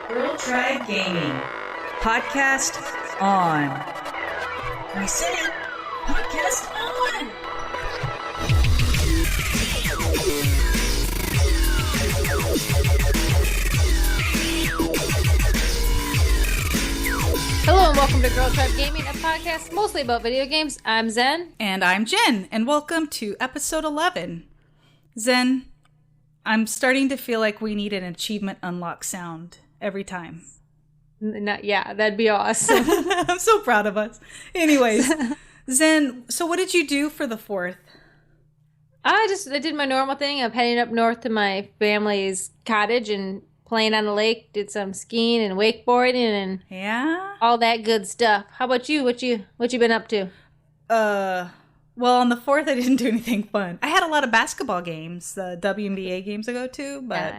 Girl Tribe Gaming. Podcast on. I said it. Podcast on. Hello and welcome to Girl Tribe Gaming, a podcast mostly about video games. I'm Zen. And I'm Jen, and welcome to episode 11. Zen, I'm starting to feel like we need an achievement unlock sound every time. Yeah, that'd be awesome. I'm so proud of us. Anyways, Zen, so what did you do for the 4th? I did my normal thing. I'm heading up north to my family's cottage and playing on the lake. Did some skiing and wakeboarding and all that good stuff. How about you? What you been up to? Well, on the 4th, I didn't do anything fun. I had a lot of basketball games, the WNBA games I go to, but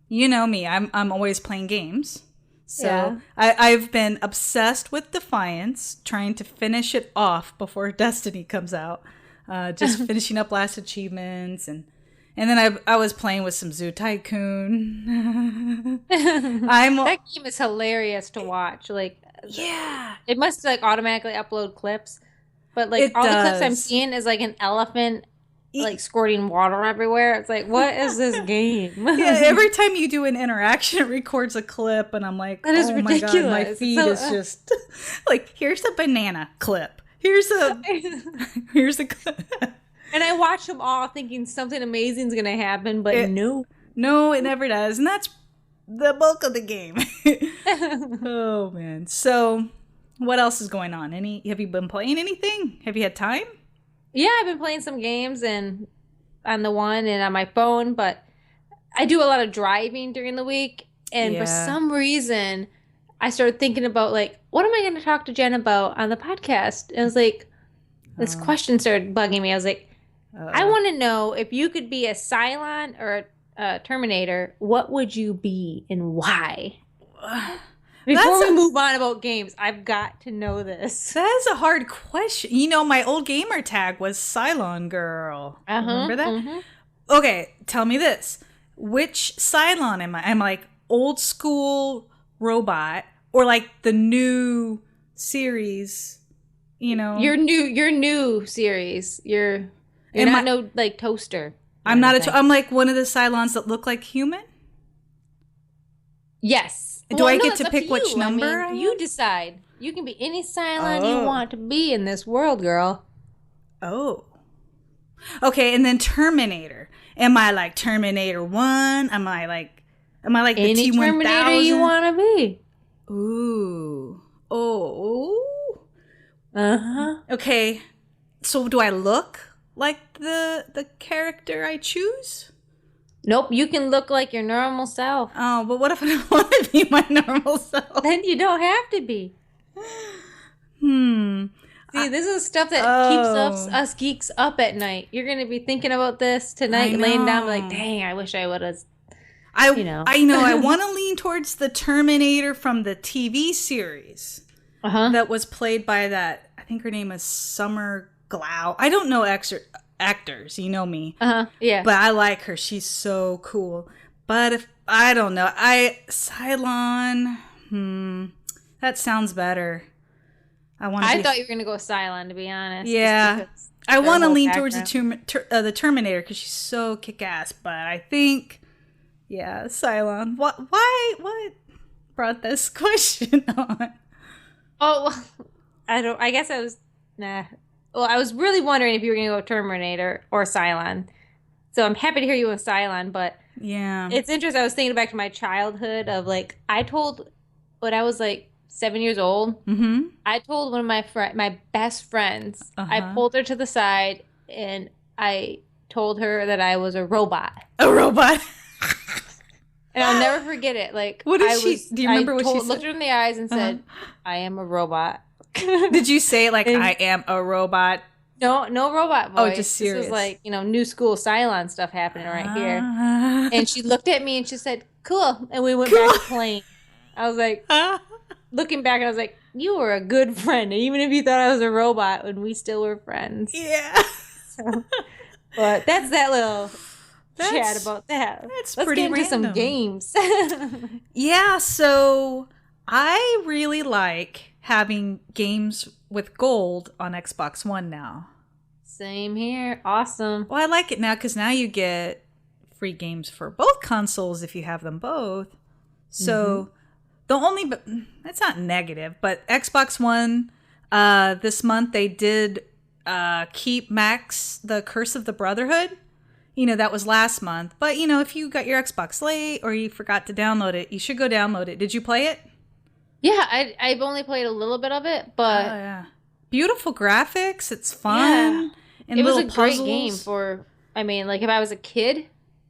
you know me, I'm always playing games. So I've been obsessed with Defiance, trying to finish it off before Destiny comes out. Just finishing up last achievements, and then I was playing with some Zoo Tycoon. That game is hilarious to watch. Like, it must like automatically upload clips. But like all the clips I'm seeing is like an elephant like squirting water everywhere. It's like, what is this game? Yeah, every time you do an interaction, it records a clip, and I'm like, that is oh ridiculous. My god, my feed is just like, here's a banana clip. Here's a clip. And I watch them all thinking something amazing is gonna happen, but no, it never does, and that's the bulk of the game. Oh man, so. What else is going on? Have you been playing anything? Have you had time? Yeah, I've been playing some games and on the one and on my phone, but I do a lot of driving during the week. And for some reason, I started thinking about like, what am I going to talk to Jen about on the podcast? And I was like, this question started bugging me. I was like, I want to know if you could be a Cylon or a Terminator, what would you be and why? Before we move on about games, I've got to know this. That is a hard question. You know, my old gamer tag was Cylon Girl. Remember that? Mm-hmm. Okay, tell me this. Which Cylon am I? Am I like old school robot or like the new series? You know, your new series. You're not no like toaster. I'm not I'm like one of the Cylons that look like human. Yes. Do I get to pick which number? I mean, you decide. You can be any Cylon you want to be in this world, girl. Oh. Okay, and then Terminator. Am I like Terminator 1? Am I like any the T-1000? Terminator you want to be. Ooh. Oh. Uh-huh. Okay. So do I look like the character I choose? Nope, you can look like your normal self. Oh, but what if I don't want to be my normal self? Then you don't have to be. See, this is stuff that keeps us geeks up at night. You're going to be thinking about this tonight, laying down like, dang, I wish I would have, I know. I want to lean towards the Terminator from the TV series that was played by that, I think her name is Summer Glau. I don't know actors, you know me. Yeah. But I like her. She's so cool. But if I don't know, Cylon, that sounds better. I thought you were gonna go Cylon, to be honest. Yeah, I want to lean towards the Terminator because she's so kick-ass. But I think, Cylon. What brought this question on? Oh, I guess I was nah. Well, I was really wondering if you were going to go Terminator or Cylon. So I'm happy to hear you with Cylon, but it's interesting. I was thinking back to my childhood of like, when I was like 7 years old, I told one of my best friends, I pulled her to the side and I told her that I was a robot. A robot? And I'll never forget it. Like, do you remember what she said? Looked her in the eyes and said, I am a robot. Did you say like I am a robot? No robot voice. Oh, just serious. This was like, new school Cylon stuff happening right here. And she looked at me and she said, cool. And we went back to playing. I was like, looking back, I was like, you were a good friend. Even if you thought I was a robot when we still were friends. Yeah. So, but that's that little chat about that. Let's get into random. some games. Yeah, so I really like having games with gold on Xbox One now. Same here. Awesome. Well, I like it now because now you get free games for both consoles if you have them both. So it's not negative, but Xbox One, this month they did keep Max the Curse of the Brotherhood. That was last month. But, if you got your Xbox late or you forgot to download it, you should go download it. Did you play it? Yeah, I've only played a little bit of it, but... Oh, yeah. Beautiful graphics. It's fun. Yeah. And it was a puzzles. great game for... I mean, like, if I was a kid,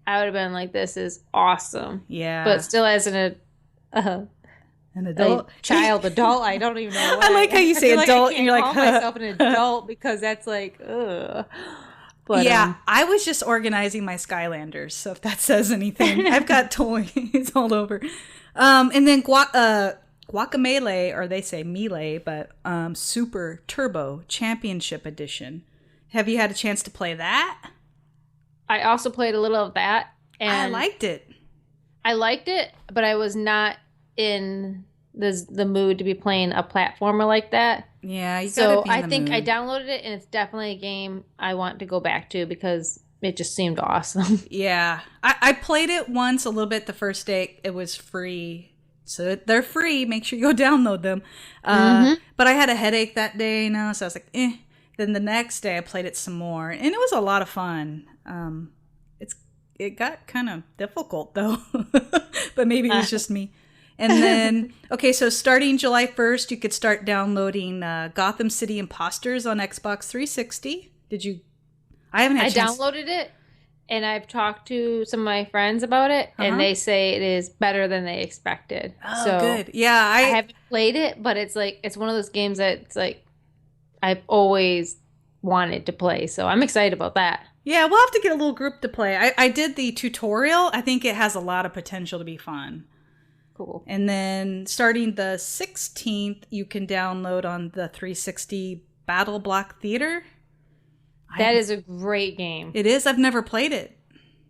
I would have been like, this is awesome. Yeah. But still as an adult? adult, I don't even know what I like how you say adult and and you're like, call myself an adult because that's like, ugh. But, yeah, I was just organizing my Skylanders, so if that says anything, I've got toys all over. And then Guacamelee, or they say Melee, but Super Turbo Championship Edition. Have you had a chance to play that? I also played a little of that. And I liked it. I liked it, but I was not in the mood to be playing a platformer like that. Yeah, you so gotta be in I the think mood. I downloaded it, and it's definitely a game I want to go back to because it just seemed awesome. Yeah, I played it once a little bit the first day. It was free, so they're free. Make sure you go download them. But I had a headache that day, so I was like, eh. Then the next day I played it some more, and it was a lot of fun. It got kind of difficult though, but maybe it was just me. And then, okay, so starting July 1st, you could start downloading Gotham City Imposters on Xbox 360. Did you? I haven't had a chance. Downloaded it, and I've talked to some of my friends about it, and they say it is better than they expected. Oh, so good. Yeah, I haven't played it, but it's one of those games that it's like I've always wanted to play. So I'm excited about that. Yeah, we'll have to get a little group to play. I did the tutorial. I think it has a lot of potential to be fun. Cool. And then starting the 16th, you can download on the 360 Battle Block Theater. That is a great game. It is. I've never played it.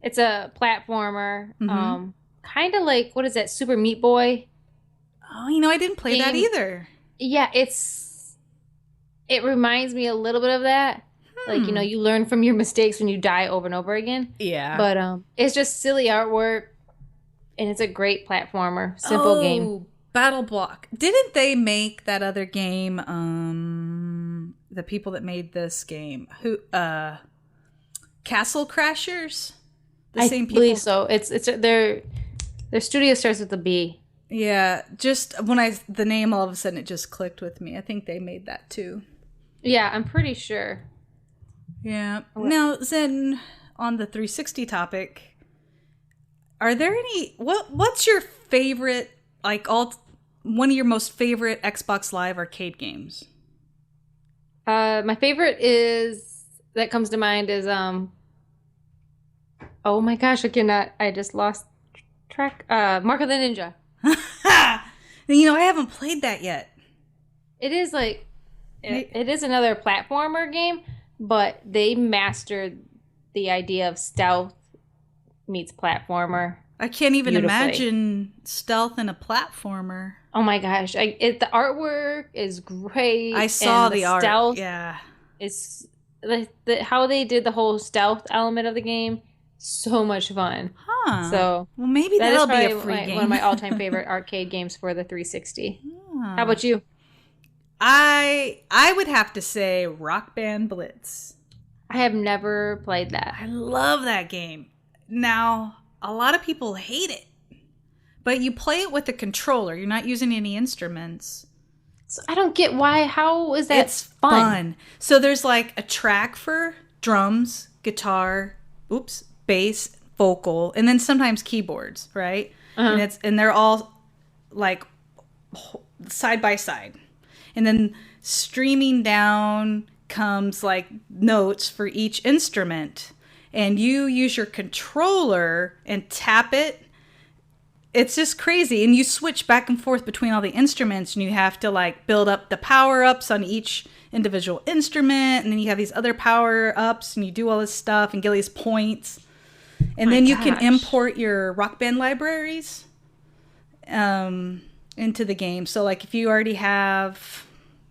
It's a platformer. Kind of like, what is that, Super Meat Boy? Oh, I didn't play that either. Yeah, it reminds me a little bit of that. Like, you learn from your mistakes when you die over and over again. Yeah. But it's just silly artwork. And it's a great platformer. Simple game. Battle Block. Didn't they make that other game? The people that made this game, Castle Crashers. I believe so. It's their studio starts with a B. Yeah, just the name all of a sudden it just clicked with me. I think they made that too. Yeah, I'm pretty sure. Yeah. Now, Zen, on the 360 topic. Are there any? What's your favorite? One of your most favorite Xbox Live arcade games? My favorite that comes to mind is oh my gosh, I just lost track. Mark of the Ninja. I haven't played that yet. It is it is another platformer game, but they mastered the idea of stealth meets platformer. I can't even imagine stealth in a platformer. Oh my gosh. The artwork is great. I saw the art. Stealth yeah. It's how they did the whole stealth element of the game. So much fun. Huh. So well, maybe that'll be a free game. One of my all-time favorite arcade games for the 360. How about you? I would have to say Rock Band Blitz. I have never played that. I love that game. Now, a lot of people hate it, but you play it with a controller. You're not using any instruments. So I don't get how is that it's fun. So there's like a track for drums, guitar, bass, vocal, and then sometimes keyboards, right? And they're all like side by side. And then streaming down comes like notes for each instrument. And you use your controller and tap it. It's just crazy. And you switch back and forth between all the instruments, and you have to like build up the power-ups on each individual instrument. And then you have these other power-ups, and you do all this stuff and get all these points. And then you can import your Rock Band libraries into the game. So like if you already have,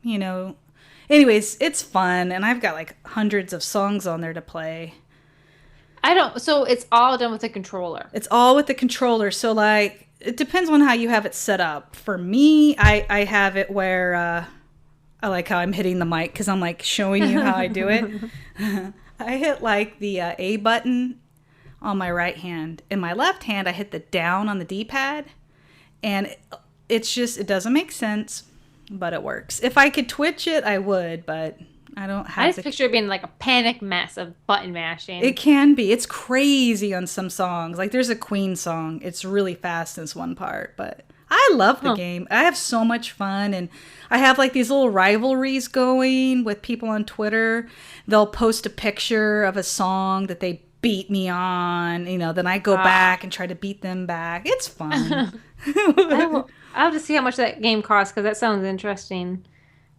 anyways, it's fun. And I've got like hundreds of songs on there to play. So it's all done with the controller. It's all with the controller. So like, it depends on how you have it set up. For me, I have it where, I like how I'm hitting the mic because I'm like showing you how I do it. I hit like the A button on my right hand. In my left hand, I hit the down on the D-pad. And it doesn't make sense, but it works. If I could twitch it, I would, but I don't have I just picture it being like a panic mess of button mashing. It can be. It's crazy on some songs. Like there's a Queen song. It's really fast in this one part, but I love the game. I have so much fun, and I have like these little rivalries going with people on Twitter. They'll post a picture of a song that they beat me on, then I go back and try to beat them back. It's fun. I'll have to see how much that game costs because that sounds interesting.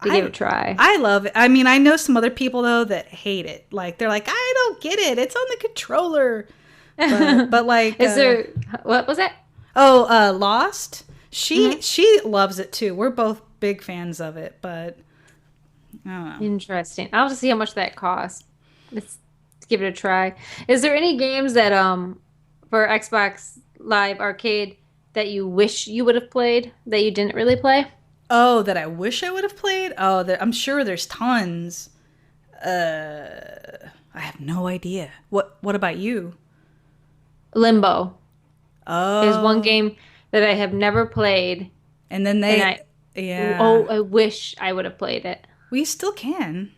To give it a try. I love it. I mean, I know some other people though that hate it. Like they're like, I don't get it. It's on the controller. But like, is there? What was that? Oh, Lost. She loves it too. We're both big fans of it. But I don't know. Interesting. I'll have to see how much that costs. Let's give it a try. Is there any games that for Xbox Live Arcade that you wish you would have played that you didn't really play? Oh, that I wish I would have played? Oh, I'm sure there's tons. I have no idea. What about you? Limbo. Oh. There's one game that I have never played. And then yeah. Oh, I wish I would have played it. We still can.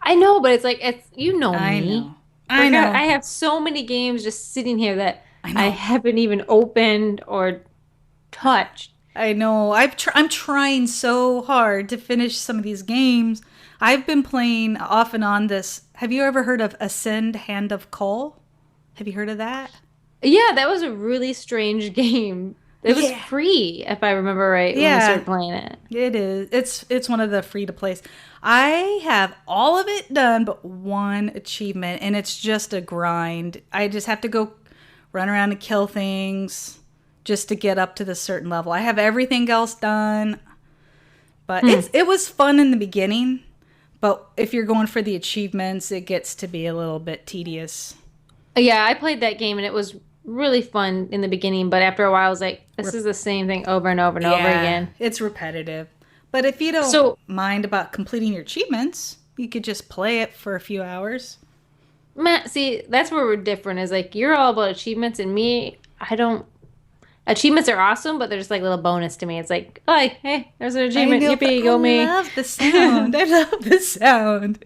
I know, but it's like, me. I know. I have so many games just sitting here that I haven't even opened or touched. I know. I'm trying so hard to finish some of these games. I've been playing off and on this. Have you ever heard of Ascend Hand of Coal? Have you heard of that? Yeah, that was a really strange game. It was free, if I remember right, when we started playing it. It is. It's one of the free to plays. I have all of it done but one achievement, and it's just a grind. I just have to go run around and kill things just to get up to the certain level. I have everything else done, but it was fun in the beginning. But if you're going for the achievements, it gets to be a little bit tedious. Yeah, I played that game and it was really fun in the beginning, but after a while I was like, this is the same thing over and over and over again. It's repetitive. But if you don't mind about completing your achievements, you could just play it for a few hours. Matt, see, that's where we're different. Is like, you're all about achievements, and me, I don't. Achievements are awesome, but they're just like a little bonus to me. It's like, oh, hey, there's an achievement. Yippee, go me. I love the sound. I love the sound.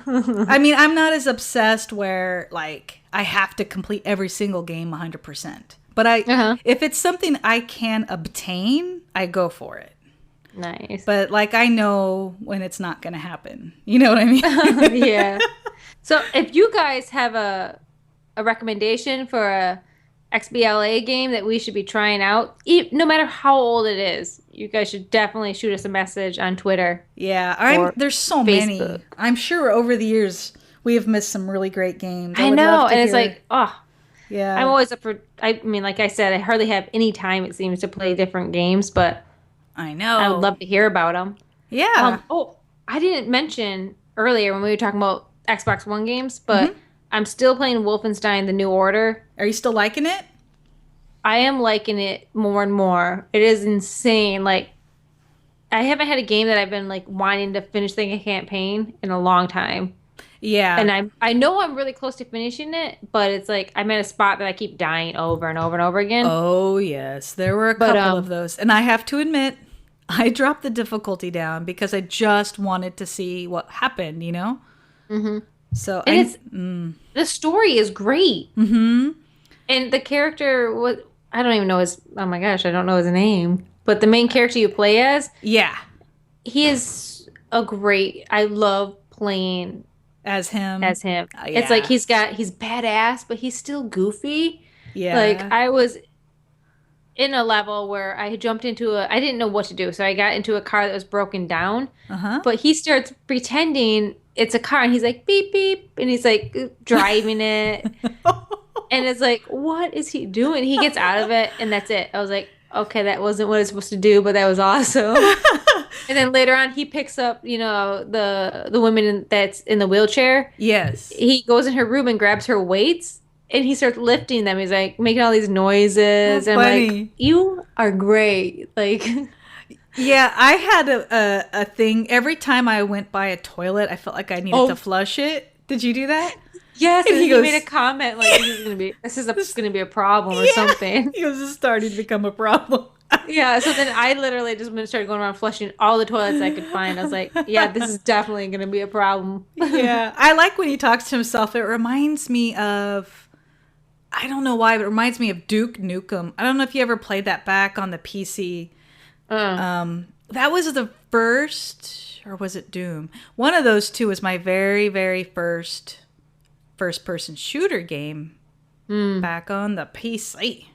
I mean, I'm not as obsessed where, like, I have to complete every single game 100%. But if it's something I can obtain, I go for it. Nice. But, like, I know when it's not going to happen. You know what I mean? Yeah. So, if you guys have a recommendation for a XBLA game that we should be trying out, no matter how old it is, you guys should definitely shoot us a message on Twitter. Yeah, there's so Facebook. many. I'm sure over the years we have missed some really great games. I know, and it's like, yeah. I'm always up for. I mean, like I said, I hardly have any time, it seems, to play different games, but I know I would love to hear about them. Yeah. I didn't mention earlier when we were talking about Xbox One games, but I'm still playing Wolfenstein: The New Order. Are you still liking it? I am liking it more and more. It is insane. Like, I haven't had a game that I've been like wanting to finish the campaign in a long time. Yeah. And I know I'm really close to finishing it, but it's like I'm at a spot that I keep dying over and over and over again. Oh, yes. There were a couple of those. And I have to admit, I dropped the difficulty down because I just wanted to see what happened, you know? Mm-hmm. So the story is great. Mm-hmm. And the character I don't even know I don't know his name. But the main character you play as, he is I love playing as him. Yeah. It's like he's badass, but he's still goofy. Yeah. Like, I was in a level where I jumped into I didn't know what to do. So I got into a car that was broken down. But he starts pretending it's a car, and he's like, beep, beep. And he's like driving it. And it's like, what is he doing? He gets out of it, and that's it. I was like, okay, that wasn't what it's supposed to do, but that was awesome. And then later on, he picks up, the woman that's in the wheelchair. Yes. He goes in her room and grabs her weights, and he starts lifting them. He's like making all these noises, and I'm like, you are great. Like, yeah, I had a thing. Every time I went by a toilet, I felt like I needed to flush it. Did you do that? Yes, and he made a comment like, this is gonna be a problem or something. It was starting to become a problem. Yeah, so then I literally just started going around flushing all the toilets I could find. I was like, yeah, this is definitely going to be a problem. Yeah, I like when he talks to himself. It reminds me of, I don't know why, but it reminds me of Duke Nukem. I don't know if you ever played that back on the PC. That was the first, or was it Doom? One of those two was my very, very first-person shooter game back on the PC.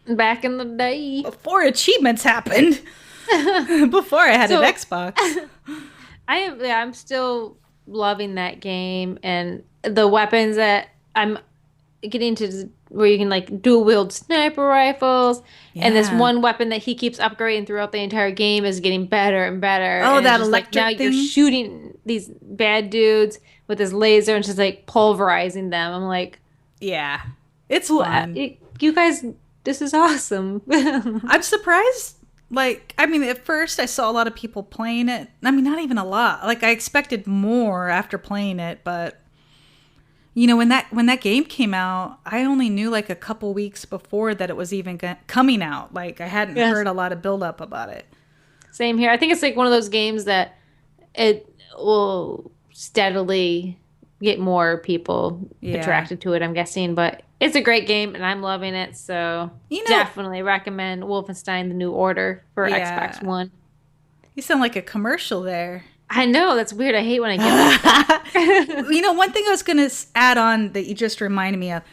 Back in the day. Before achievements happened. Before I had an Xbox. I'm still loving that game, and the weapons that I'm getting to where you can like dual wield sniper rifles, and this one weapon that he keeps upgrading throughout the entire game is getting better and better. Oh, and that electric now thing? you're shooting these bad dudes with this laser and just like pulverizing them. I'm like, yeah, it's fun. You guys, this is awesome. I'm surprised. Like, I mean, at first I saw a lot of people playing it. I mean, not even a lot. Like, I expected more after playing it, but when that game came out, I only knew like a couple weeks before that it was even coming out. Like, I hadn't heard a lot of build up about it. Same here. I think it's like one of those games that it will steadily get more people attracted to it, I'm guessing, but it's a great game and I'm loving it, so definitely recommend Wolfenstein: The New Order for Xbox One. You sound like a commercial there. I know, that's weird. I hate when I get like that. One thing I was going to add on that you just reminded me of,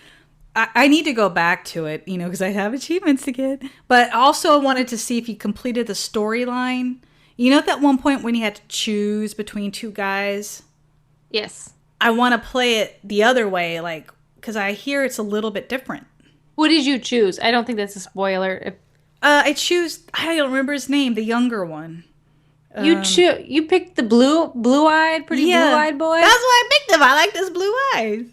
I need to go back to it, because I have achievements to get, but also I wanted to see if you completed the storyline. At that one point when you had to choose between two guys? Yes. I want to play it the other way, like, because I hear it's a little bit different. What did you choose? I don't think that's a spoiler. I don't remember his name, the younger one. You picked the blue-eyed blue-eyed boy? That's why I picked him. I like this blue eyes.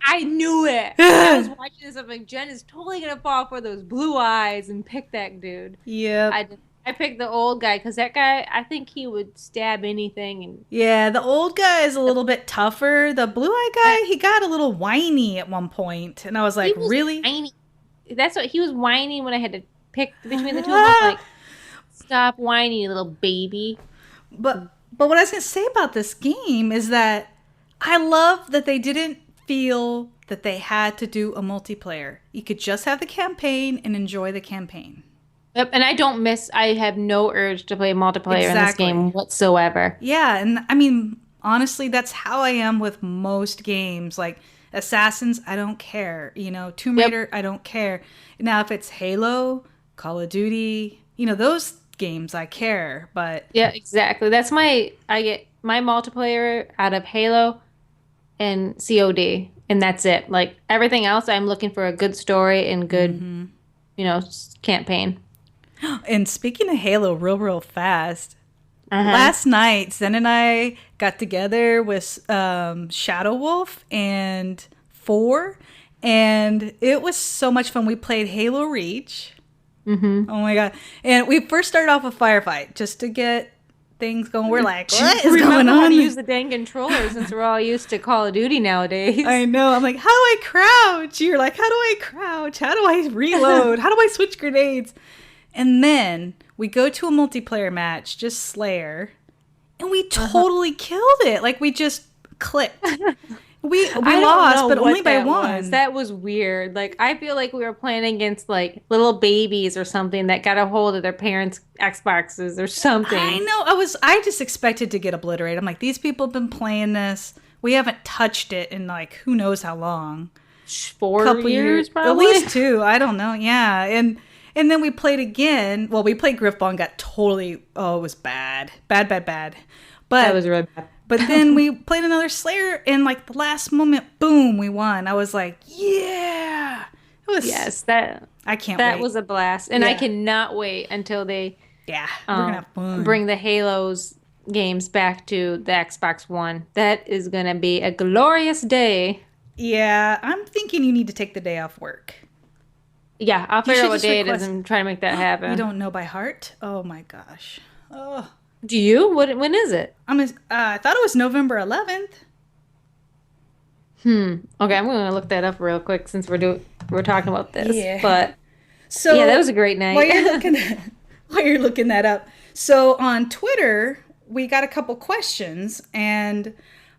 I knew it. I was watching this. I'm like, Jen is totally going to fall for those blue eyes and pick that dude. Yeah. I picked the old guy because that guy, I think he would stab anything. Yeah, the old guy is a little bit tougher. The blue-eyed guy, he got a little whiny at one point, and I was like, really? Whiny. That's what he was whining when I had to pick between the two of them. Like, stop whining, you little baby. But what I was going to say about this game is that I love that they didn't feel that they had to do a multiplayer. You could just have the campaign and enjoy the campaign. Yep, and I have no urge to play multiplayer in this game whatsoever. Yeah, and I mean, honestly, that's how I am with most games. Like, Assassins, I don't care. Tomb Raider, I don't care. Now, if it's Halo, Call of Duty, those games I care, but... Yeah, exactly. I get my multiplayer out of Halo and COD, and that's it. Like, everything else, I'm looking for a good story and good, campaign. And speaking of Halo, real fast, last night, Zen and I got together with Shadow Wolf and 4, and it was so much fun. We played Halo Reach. Mm-hmm. Oh my god! And we first started off a firefight just to get things going. We're like, what is going on? How to use the dang controller since we're all used to Call of Duty nowadays. I know. I'm like, how do I crouch? You're like, how do I crouch? How do I reload? How do I switch grenades? And then we go to a multiplayer match, just Slayer, and we totally killed it. Like, we just clicked. We lost, but only by one. That was weird. Like, I feel like we were playing against, like, little babies or something that got a hold of their parents' Xboxes or something. I know. I just expected to get obliterated. I'm like, these people have been playing this. We haven't touched it in, like, who knows how long. 4 years, probably? At least 2. I don't know. Yeah. And then we played again. Well, we played Griffball and got totally... Oh, it was bad. Bad. But that was really bad. But then we played another Slayer, and like the last moment, boom, we won. I was like, yeah. It was. Yes, that I can't. That wait. was a blast, and I cannot wait until they. Yeah, we're gonna have fun. Bring the Halos games back to the Xbox One. That is gonna be a glorious day. Yeah, I'm thinking you need to take the day off work. Yeah, I'll figure out what day it is and try to make that happen. You don't know by heart? Oh my gosh. Oh. Do you? When is it? I thought it was November 11th. Okay, I'm gonna look that up real quick since we're talking about this. Yeah. But so yeah, that was a great night. While you're looking that up, so on Twitter we got a couple questions, and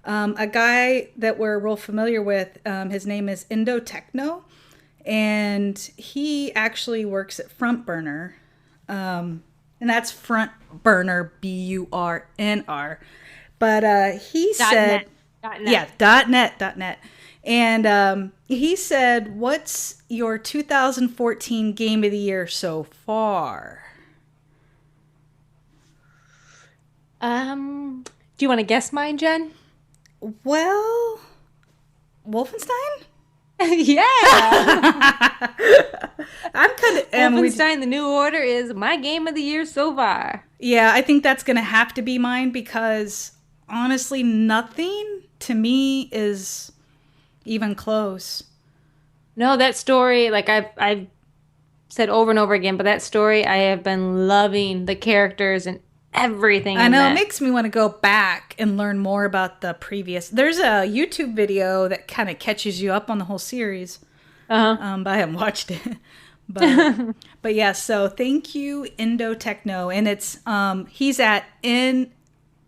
a guy that we're real familiar with, his name is Indo Techno, and he actually works at Front Burner, and that's Front Burner BURNR. But he said, .net. And he said, "What's your 2014 game of the year so far?" Do you want to guess mine, Jen? Well, Wolfenstein? Yeah. I'm kind of Wolfenstein The New Order is my game of the year so far. Yeah, I think that's going to have to be mine because honestly, nothing to me is even close. No, that story, like I've said over and over again, but that story, I have been loving the characters and everything. I know, it makes me want to go back and learn more about the previous. There's a YouTube video that kind of catches you up on the whole series. But I haven't watched it. But yeah, so thank you, Indo Techno. And it's he's at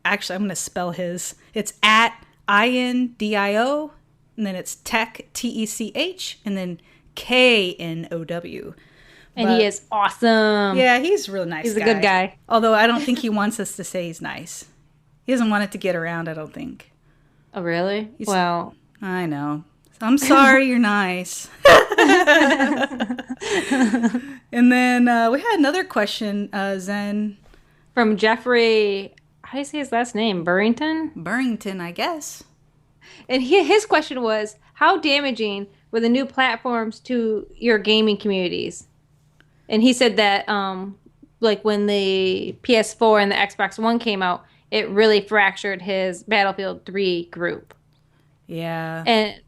actually I'm gonna spell his. It's at INDIO, and then it's tech TECH, and then KNOW. And he is awesome. Yeah, he's a really nice guy. He's a good guy. Although I don't think he wants us to say he's nice. He doesn't want it to get around, I don't think. Oh, really? Well. I know. I'm sorry, you're nice. And then we had another question, Zen. From Jeffrey, how do you say his last name? Burrington, I guess. And his question was, how damaging were the new platforms to your gaming communities? And he said that, like when the PS4 and the Xbox One came out, it really fractured his Battlefield 3 group. Yeah. And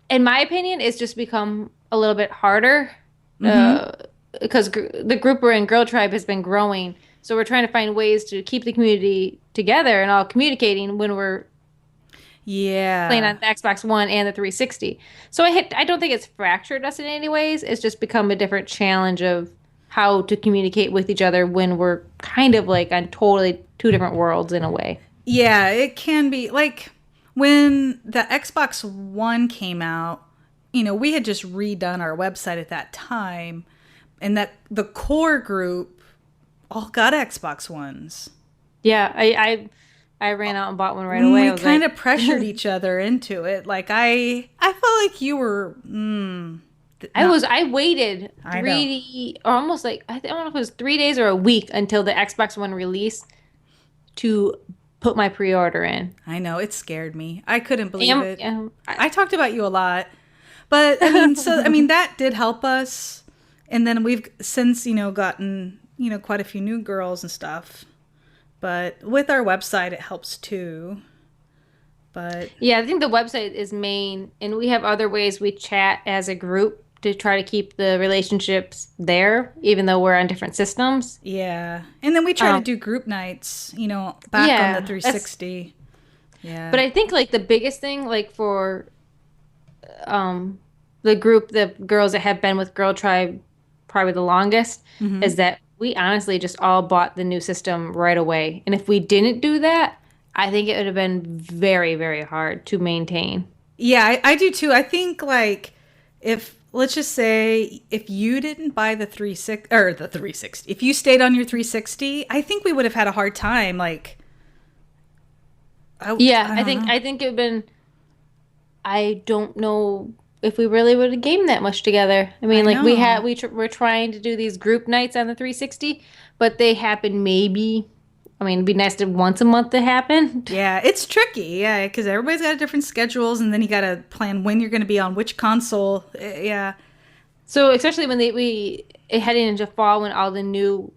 in my opinion, it's just become a little bit harder because the group we're in, Girl Tribe, has been growing. So we're trying to find ways to keep the community together and all communicating when we're playing on the Xbox One and the 360. So I don't think it's fractured us in any ways. It's just become a different challenge of how to communicate with each other when we're kind of like on totally two different worlds in a way. Yeah, it can be. Like when the Xbox One came out, we had just redone our website at that time, and that the core group all got Xbox Ones. Yeah, I ran out and bought one right away. We kind of pressured each other into it. Like I felt like you were. I waited almost like I don't know if it was 3 days or a week until the Xbox One release to put my pre-order in. I know, it scared me. I couldn't believe it. I talked about you a lot, but that did help us. And then we've since gotten quite a few new girls and stuff. But with our website, it helps too. But yeah, I think the website is main, and we have other ways we chat as a group to try to keep the relationships there, even though we're on different systems. Yeah, and then we try to do group nights, back on the 360. Yeah, but I think like the biggest thing, like for the group, the girls that have been with Girl Tribe probably the longest, is that we honestly just all bought the new system right away. And if we didn't do that, I think it would have been very, very hard to maintain. Yeah, I do too. I think like let's just say if you didn't buy the 360, if you stayed on your 360, I think we would have had a hard time. Like, I think it would have been. I don't know if we really would have gamed that much together. I mean, we're trying to do these group nights on the 360, but they happen maybe I mean, it'd be nice to once a month to happen. Yeah, it's tricky. Yeah, because everybody's got different schedules, and then you got to plan when you're going to be on which console. Yeah. So especially when we heading into fall when all the new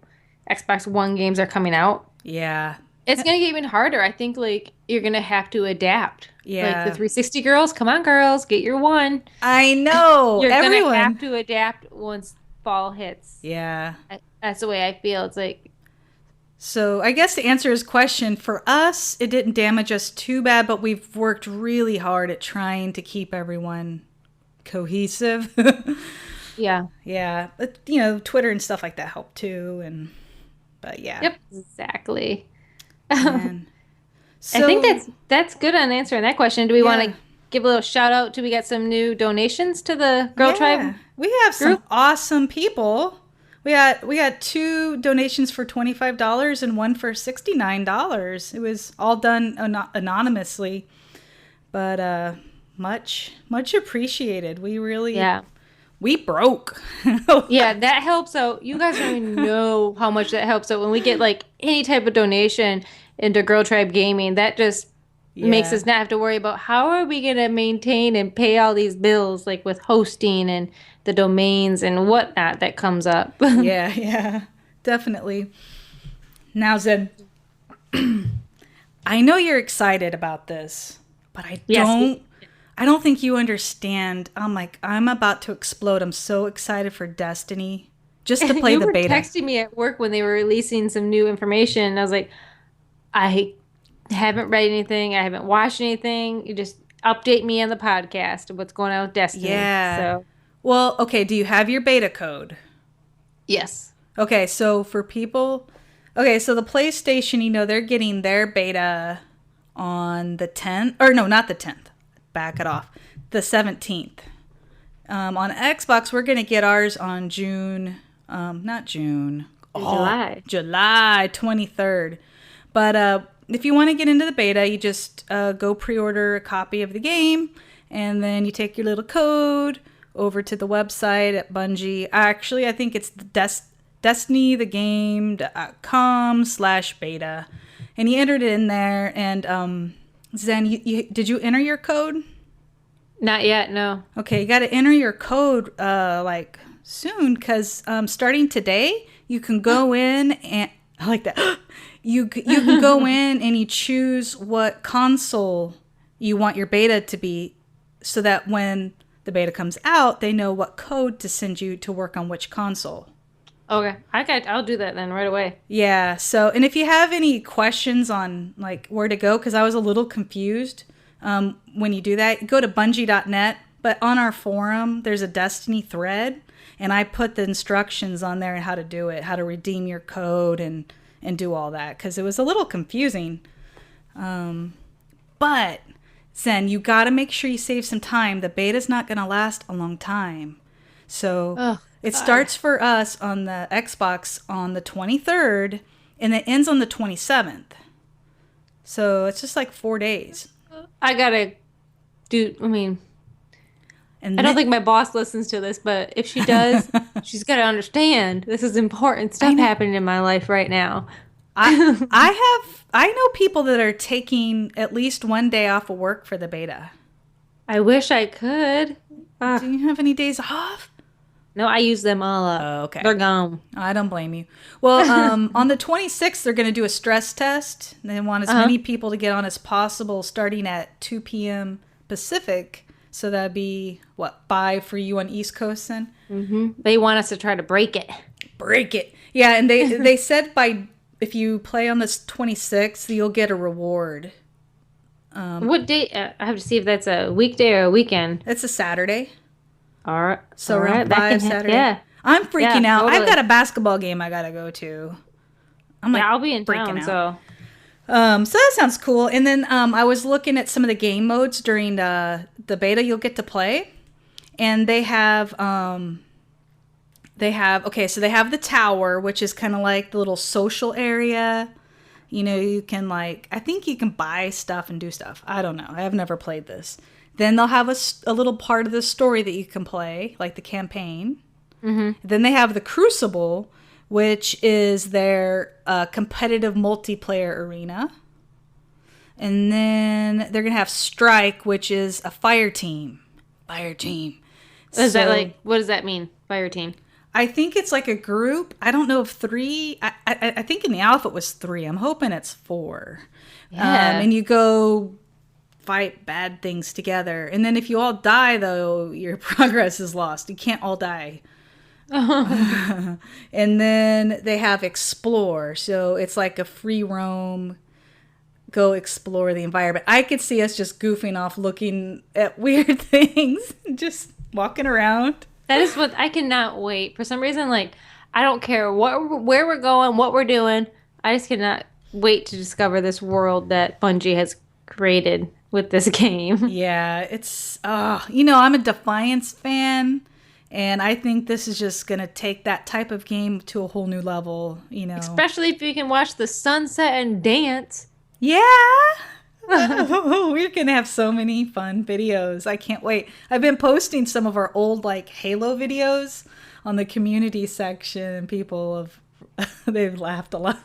Xbox One games are coming out. Yeah. It's going to get even harder. I think like you're going to have to adapt. Yeah. Like the 360 girls, come on girls, get your one. I know. You're going to have to adapt once fall hits. Yeah. That's the way I feel. It's like. So I guess to answer his question, for us, it didn't damage us too bad, but we've worked really hard at trying to keep everyone cohesive. Yeah. Yeah. But, Twitter and stuff like that help too. But yeah. Yep. Exactly. So, I think that's good on answering that question. Do we want to give a little shout out to we got some new donations to the Girl Tribe? We have some awesome people. We got 2 donations for $25 and one for $69. It was all done anonymously, but much appreciated. We really we broke. Yeah, that helps out. You guys don't even know how much that helps out when we get like any type of donation into Girl Tribe Gaming. That just makes us not have to worry about how are we going to maintain and pay all these bills, like with hosting and the domains and whatnot that comes up. Yeah, definitely. Now, Zen, I know you're excited about this, but I don't think you understand. I'm about to explode. I'm so excited for Destiny just to play the beta. You were texting me at work when they were releasing some new information. And I was like, I haven't read anything. I haven't watched anything. You just update me on the podcast of what's going on with Destiny. Yeah. So. Well, okay. Do you have your beta code? Yes. Okay. So for people, so the PlayStation, they're getting their beta on the 10th, or no, not the 10th. Back it off. The 17th. On Xbox, we're going to get ours on July 23rd. But if you want to get into the beta, you just go pre-order a copy of the game, and then you take your little code over to the website at Bungie. Actually, I think it's destinythegame.com/beta, and you entered it in there. And Zen, did you enter your code? Not yet, no. Okay, you got to enter your code soon, because starting today, you can go in and I like that. You can go in and you choose what console you want your beta to be, so that when the beta comes out, they know what code to send you to work on which console. Okay, I'll do that then right away. Yeah. So, and if you have any questions on like where to go, because I was a little confused when you do that, go to Bungie.net. But on our forum, there's a Destiny thread, and I put the instructions on there and how to do it, how to redeem your code and do all that, because it was a little confusing. But Zen, you got to make sure you save some time. The beta's not going to last a long time. So it starts for us on the Xbox on the 23rd, and it ends on the 27th. So it's just like 4 days. I don't think my boss listens to this, but if she does, she's got to understand this is important stuff happening in my life right now. I know people that are taking at least 1 day off of work for the beta. I wish I could. Do you have any days off? No, I use them all up. Oh, okay. They're gone. I don't blame you. Well, on the 26th, they're going to do a stress test. They want as many people to get on as possible, starting at 2 p.m. Pacific. So that'd be, 5 for you on East Coast then? Mm-hmm. They want us to try to break it. Break it. Yeah, and they said if you play on this 26th, you'll get a reward. What date? I have to see if that's a weekday or a weekend. It's a Saturday. All right. So around 5 Saturday. Yeah. I'm freaking out. Totally. I've got a basketball game I got to go to. I'll be in town, out. So that sounds cool. And then I was looking at some of the game modes during the beta you'll get to play. And they have the tower, which is kind of like the little social area. You can I think you can buy stuff and do stuff. I don't know. I have never played this. Then they'll have a little part of the story that you can play, like the campaign. Mm-hmm. Then they have the Crucible, which is their competitive multiplayer arena. And then they're going to have Strike, which is a fire team. Fire team. Is that like, what does that mean? Fire team? I think it's like a group. I don't know if 3. I think in the alpha it was 3. I'm hoping it's 4. Yeah. And you go fight bad things together. And then if you all die, though, your progress is lost. You can't all die. And then they have Explore. So it's like a free roam. Go explore the environment. I could see us just goofing off, looking at weird things, just walking around. That is what I cannot wait. For some reason, like, I don't care where we're going, what we're doing. I just cannot wait to discover this world that Bungie has created with this game. Yeah, it's I'm a Defiance fan, and I think this is just gonna take that type of game to a whole new level. Especially if you can watch the sunset and dance. Yeah. We're going to have so many fun videos. I can't wait. I've been posting some of our old like Halo videos on the community section, and people they've laughed a lot.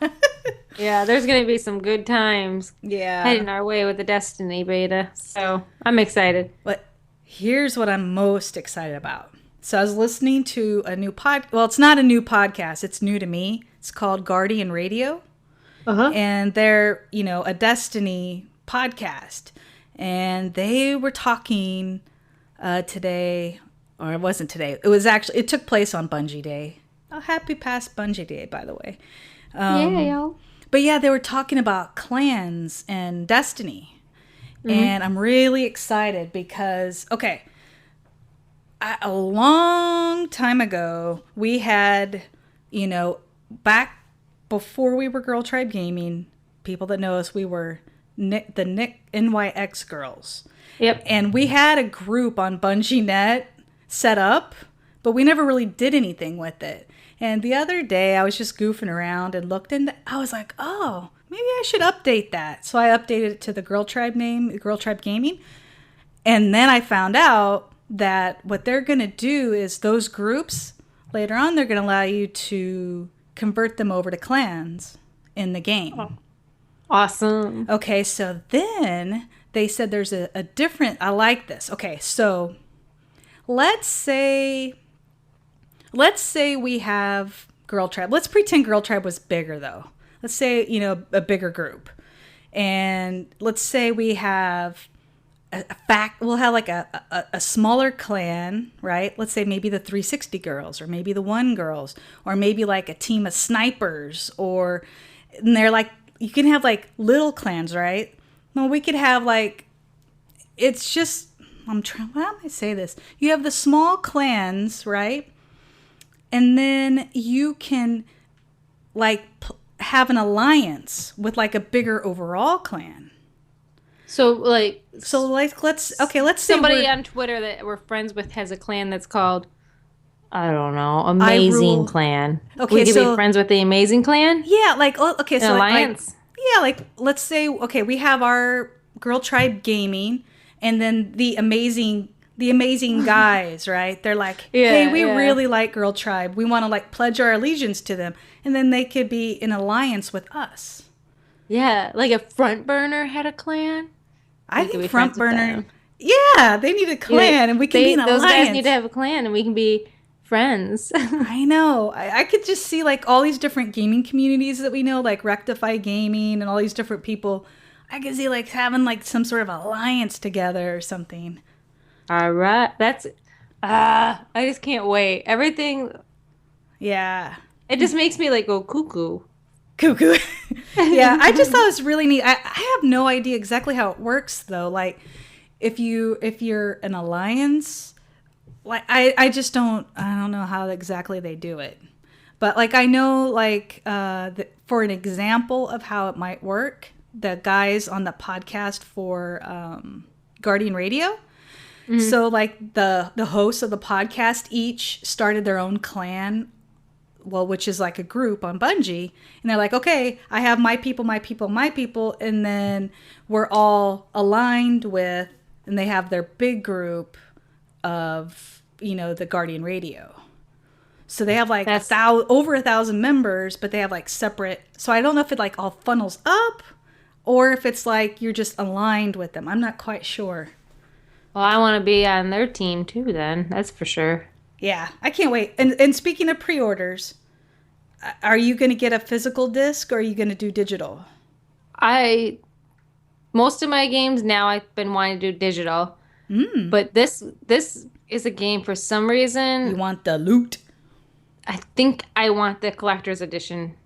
Yeah, there's going to be some good times heading our way with the Destiny beta. So I'm excited. But here's what I'm most excited about. So I was listening to a new well, it's not a new podcast. It's new to me. It's called Guardian Radio. And they're, a Destiny podcast. And they were talking today, or it wasn't today. It took place on Bungie Day. Oh, happy past Bungie Day, by the way. But yeah, they were talking about clans and Destiny. And I'm really excited because, a long time ago, we had, back before we were Girl Tribe Gaming, people that know us, we were the NYX girls. Yep. And we had a group on Bungie Net set up, but we never really did anything with it. And the other day I was just goofing around and looked, and I was like, oh, maybe I should update that. So I updated it to the Girl Tribe name, Girl Tribe Gaming. And then I found out that what they're going to do is those groups, later on, they're going to allow you to convert them over to clans in the game. Oh. Awesome. Okay, so then they said there's a different, I like this. Okay, so let's say we have Girl Tribe. Let's pretend Girl Tribe was bigger though. Let's say, a bigger group. And let's say we have we'll have like a smaller clan, right? Let's say maybe the 360 girls, or maybe the 1 girls, or maybe like a team of snipers, and they're like, you can have like little clans, right? No, we could have like, it's just, how do I say this? You have the small clans, right? And then you can like have an alliance with like a bigger overall clan. So let's say somebody on Twitter that we're friends with has a clan that's called, I don't know, Amazing Clan. Okay, we could be friends with the Amazing Clan? Yeah, so alliance. Let's say we have our Girl Tribe Gaming, and then the amazing guys, right? They're like, hey, we really like Girl Tribe. We want to like pledge our allegiance to them, and then they could be in alliance with us. Yeah, like if Front Burner had a clan. I think Front Burner. Yeah, they need a clan, and we can be an alliance. Those guys need to have a clan, and we can be friends. I know. I could just see like all these different gaming communities that we know, like Rectify Gaming and all these different people. I could see like having like some sort of alliance together or something. All right. That's I just can't wait. Everything. Yeah. It just makes me like go cuckoo. Yeah, I just thought it was really neat. I have no idea exactly how it works though. Like if you're an alliance, like I don't know how exactly they do it. But like I know like for an example of how it might work, the guys on the podcast for Guardian Radio. Mm-hmm. So like the hosts of the podcast each started their own clan, which is like a group on Bungie, and they're like, okay, I have my people, and then we're all aligned with, and they have their big group of, the Guardian Radio. So they have like That's over 1,000 members, but they have like separate. So I don't know if it like all funnels up or if it's like you're just aligned with them. I'm not quite sure. Well, I want to be on their team too then. That's for sure. Yeah, I can't wait. And speaking of pre-orders, are you going to get a physical disc or are you going to do digital? Most of my games now I've been wanting to do digital. But this is a game for some reason. You want the loot? I think I want the collector's edition.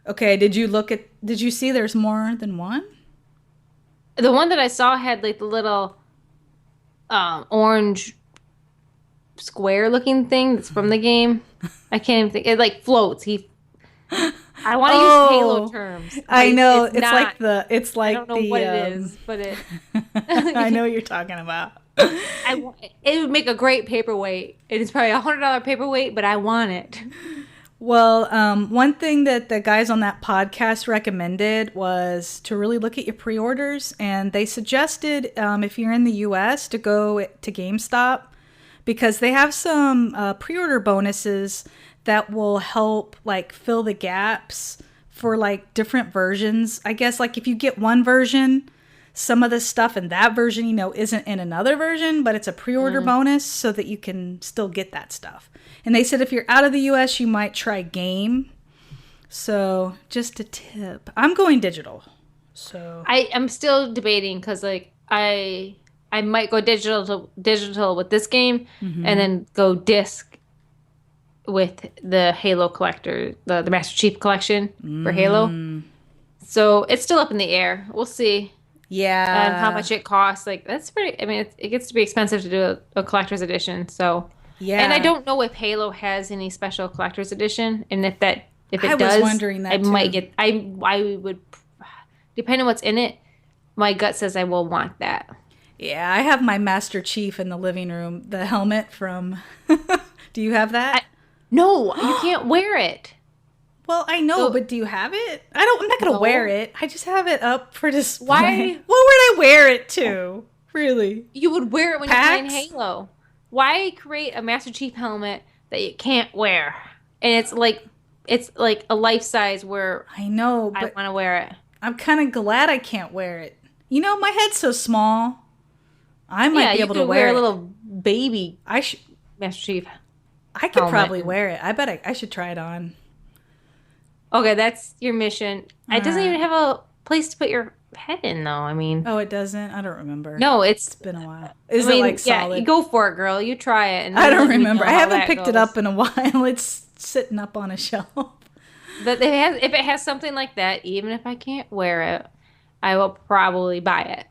Okay, did you see there's more than one? The one that I saw had like the little orange square looking thing that's from the game. I can't even think. It like floats. I want to use Halo terms. I know. It's not, I don't know what it is, but it. I know what you're talking about. It would make a great paperweight. It is probably $100 paperweight, but I want it. Well, one thing that the guys on that podcast recommended was to really look at your pre-orders, and they suggested if you're in the U.S. to go to GameStop because they have some pre-order bonuses that will help like fill the gaps for like different versions. I guess like if you get one version, some of the stuff in that version, isn't in another version, but it's a pre-order bonus so that you can still get that stuff. And they said if you're out of the US, you might try game. So just a tip. I'm going digital. So I'm still debating because like I might go digital with this game and then go disc with the Halo collector, the Master Chief collection for Halo. So it's still up in the air. We'll see. Yeah. And how much it costs. Like, that's pretty, I mean, it gets to be expensive to do a collector's edition. So, yeah. And I don't know if Halo has any special collector's edition. And if it does, was wondering that might get, I would, depending on what's in it, my gut says I will want that. Yeah, I have my Master Chief in the living room, the helmet from, do you have that? No, you can't wear it. Well, I know, but do you have it? I'm not going to wear it. I just have it up for display. Why? What would I wear it to? Really? You would wear it when you're playing Halo. Why create a Master Chief helmet that you can't wear? And it's like a life size where I know, but I want to wear it. I'm kind of glad I can't wear it. My head's so small. I might be able to wear a little baby Master Chief. I could probably wear it. I bet I should try it on. Okay, that's your mission. It doesn't even have a place to put your head in, though. I mean, oh, it doesn't. I don't remember. No, it's been a while. Is it like solid? Yeah, go for it, girl. You try it. And I don't remember. I haven't picked it up in a while. It's sitting up on a shelf. But if it has something like that, even if I can't wear it, I will probably buy it.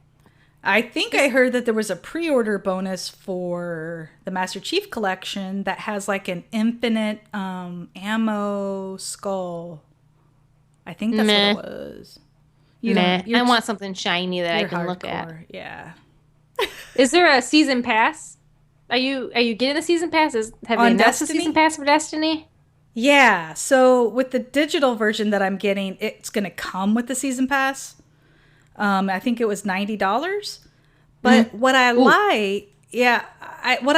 I think I heard that there was a pre-order bonus for the Master Chief collection that has like an infinite ammo skull. I think that's what it was. I want something shiny that I can look at. Yeah. Is there a season pass? Are you getting the season pass? Have they announced the season pass for Destiny? Yeah. So with the digital version that I'm getting, it's going to come with the season pass. I think it was $90. But what I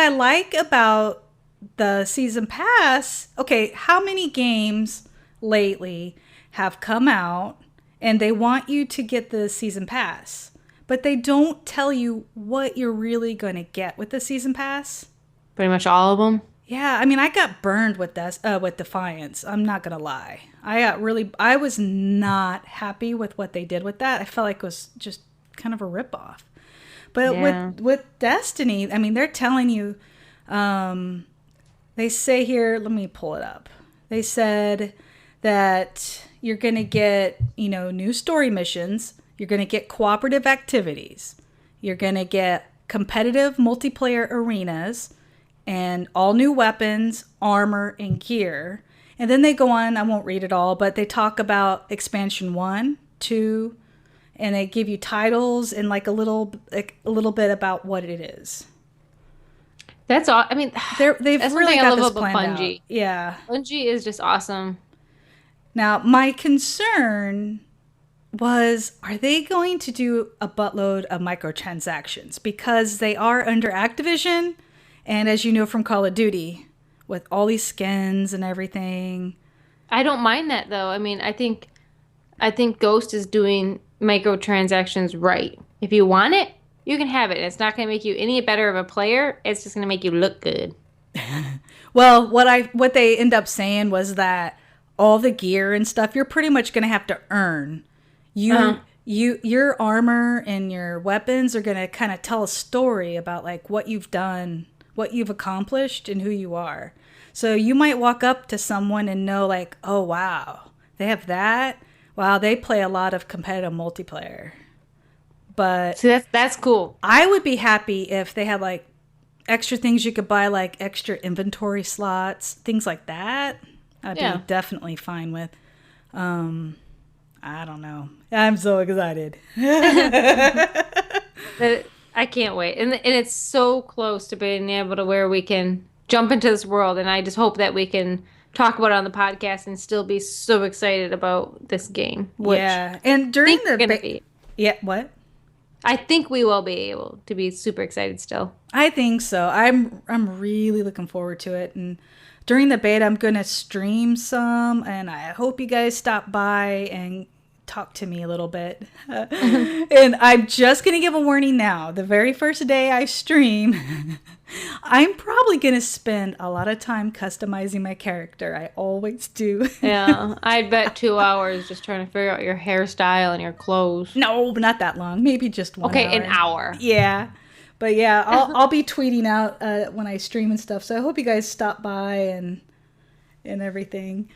like about the season pass, okay, how many games lately have come out and they want you to get the season pass, but they don't tell you what you're really going to get with the season pass? Pretty much all of them. Yeah, I mean, I got burned with Defiance. I'm not gonna lie. I was not happy with what they did with that. I felt like it was just kind of a ripoff. But with Destiny, I mean, they're telling you, they say here, let me pull it up. They said that you're gonna get, new story missions. You're gonna get cooperative activities. You're gonna get competitive multiplayer arenas. And all new weapons, armor, and gear. And then they go on, I won't read it all, but they talk about expansion 1, 2, and they give you titles and like a little bit about what it is. That's all. I mean, they've really got this planned out. Bungie. Yeah. Bungie is just awesome. Now, my concern was, are they going to do a buttload of microtransactions? Because they are under Activision. And as you know from Call of Duty, with all these skins and everything. I don't mind that though. I mean, I think Ghost is doing microtransactions right. If you want it, you can have it. It's not going to make you any better of a player. It's just going to make you look good. Well, what they end up saying was that all the gear and stuff you're pretty much going to have to earn. Your armor and your weapons are going to kind of tell a story about like what you've done, what you've accomplished, and who you are. So you might walk up to someone and know like, oh wow, they have that. Wow, they play a lot of competitive multiplayer. But so that's cool. I would be happy if they had like extra things you could buy, like extra inventory slots, things like that. I'd be definitely fine with. I don't know. I'm so excited. I can't wait. And it's so close to being able to where we can jump into this world. And I just hope that we can talk about it on the podcast and still be so excited about this game. And during the... what? I think we will be able to be super excited still. I think so. I'm really looking forward to it. And during the beta, I'm going to stream some. And I hope you guys stop by and talk to me a little bit. And I'm just going to give a warning now. The very first day I stream, I'm probably going to spend a lot of time customizing my character. I always do. Yeah, I'd bet 2 hours just trying to figure out your hairstyle and your clothes. No, not that long. Maybe just 1 hour. Okay, an hour. Yeah. But yeah, I'll be tweeting out when I stream and stuff. So I hope you guys stop by and everything.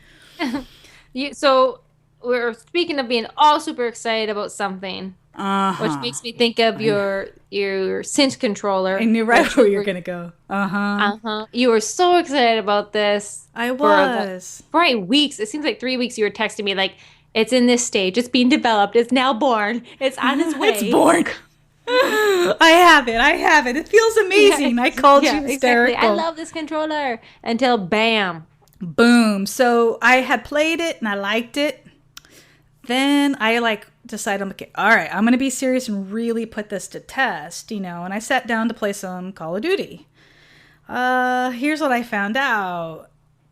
So we're speaking of being all super excited about something, which makes me think of your synth controller. I knew right where you're gonna go. You were so excited about this. I was for 8 weeks. It seems like 3 weeks. You were texting me like, "It's in this stage. It's being developed. It's now born. It's on its way. It's born." I have it. It feels amazing. I called you hysterical. Exactly. I love this controller until bam. Boom. So I had played it and I liked it. Then I decided, okay, all right, I'm going to be serious and really put this to test, and I sat down to play some Call of Duty. Here's what I found out.